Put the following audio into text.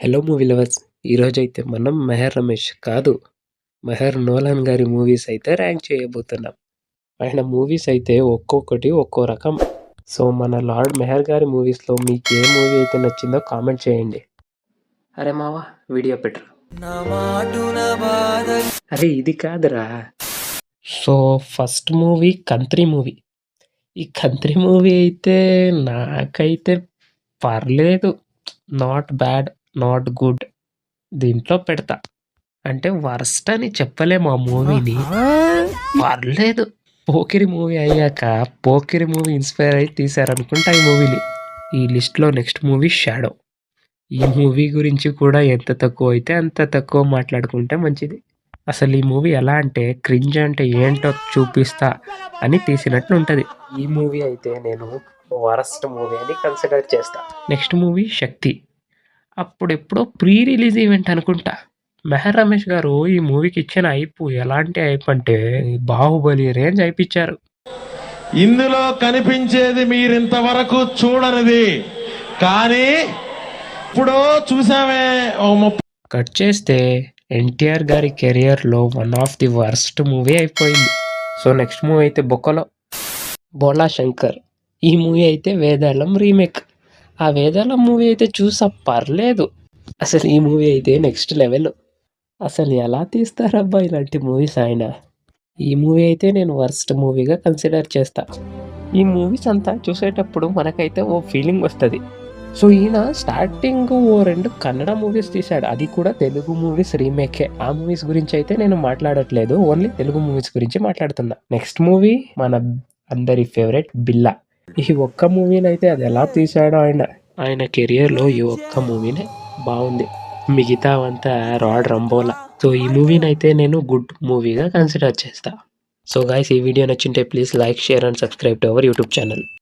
Hello movie lovers. ఈరోజైతే మనం 'మెహర్ రమేష్' కాదు 'మెహర్ నోలన్' గారి మూవీస్ అయితే ర్యాంక్ చేయబోతున్నాం. ఆయన మూవీస్ అయితే ఒక్కొక్కటి ఒక్కో రకం. సో మన లార్డ్ మెహర్ గారి మూవీస్‌లో మీకు ఏ మూవీ అయితే నచ్చిందో కామెంట్ చేయండి. అరే మావా వీడియో పెట్టరా. అరే ఇది కాదురా. So first movie 'Kantri' movie. ఈ 'కంత్రి' మూవీ అయితే నాకైతే పర్లేదు. నాట్ బ్యాడ్, నాట్ గుడ్ దీంట్లో పెడతా. అంటే వర్స్ట్ అని చెప్పలేము ఆ మూవీని. పర్లేదు. 'పోకిరి' మూవీ అయ్యాక 'పోకిరి' మూవీ ఇన్స్పైర్ అయ్యి తీశారనుకుంటా ఈ మూవీని. ఈ లిస్ట్‌లో నెక్స్ట్ మూవీ 'షాడో'. ఈ మూవీ గురించి కూడా ఎంత తక్కువ అయితే అంత తక్కువ మాట్లాడుకుంటే మంచిది. అసలు ఈ మూవీ ఎలా అంటే క్రింజ్ అంటే ఏంటో చూపిస్తా అని తీసినట్లు ఉంటది. ఈ మూవీ అయితే నేను వరస్ట్ మూవీ అని కన్సిడర్ చేస్తా. నెక్స్ట్ మూవీ 'శక్తి'. అప్పుడెప్పుడో ప్రీ రిలీజ్ ఈవెంట్ అనుకుంటా. మెహర్ రమేష్ గారు ఈ మూవీకి ఇచ్చిన హైప్ ఎలాంటి హైప్ అంటే 'బాహుబలి' రేంజ్ హైప్ ఇచ్చారు. ఇందులో కనిపించేది మీరింతవరకు చూడనిది, కానీ ఇప్పుడు చూసామే. కట్ చేస్తే ఎన్టీఆర్ గారి కెరియర్లో one of the worst movie అయిపోయింది. సో నెక్స్ట్ మూవీ అయితే 'బోలా శంకర్'. ఈ మూవీ అయితే వేదాళం రీమేక్. ఆ వేదాళం మూవీ అయితే చూసా పర్లేదు. అసలు ఈ మూవీ అయితే నెక్స్ట్ లెవెల్. అసలు ఎలా తీస్తారబ్బా ఇలాంటి మూవీస్ ఆయన. ఈ మూవీ అయితే నేను వర్స్ట్ మూవీగా కన్సిడర్ చేస్తా. ఈ మూవీస్ అంతా చూసేటప్పుడు మనకైతే ఓ ఫీలింగ్ వస్తుంది. సో ఈయన స్టార్టింగ్ ఓ 2 కన్నడ మూవీస్ తీశాడు, అది కూడా తెలుగు మూవీస్ రీమేకే. ఆ మూవీస్ గురించి అయితే నేను మాట్లాడట్లేదు, ఓన్లీ తెలుగు మూవీస్ గురించి మాట్లాడుతున్నా. నెక్స్ట్ మూవీ మన అందరి ఫేవరెట్ 'బిల్లా'. ఈ ఒక్క మూవీనైతే అది ఎలా తీశాడో ఆయన కెరియర్లో ఈ ఒక్క మూవీనే బాగుంది. మిగతావంతా రాడ్ రంబోలా. సో ఈ మూవీని అయితే నేను గుడ్ మూవీగా కన్సిడర్ చేస్తా. సో గైస్ ఈ వీడియో నచ్చింటే please like, share and subscribe to our YouTube channel.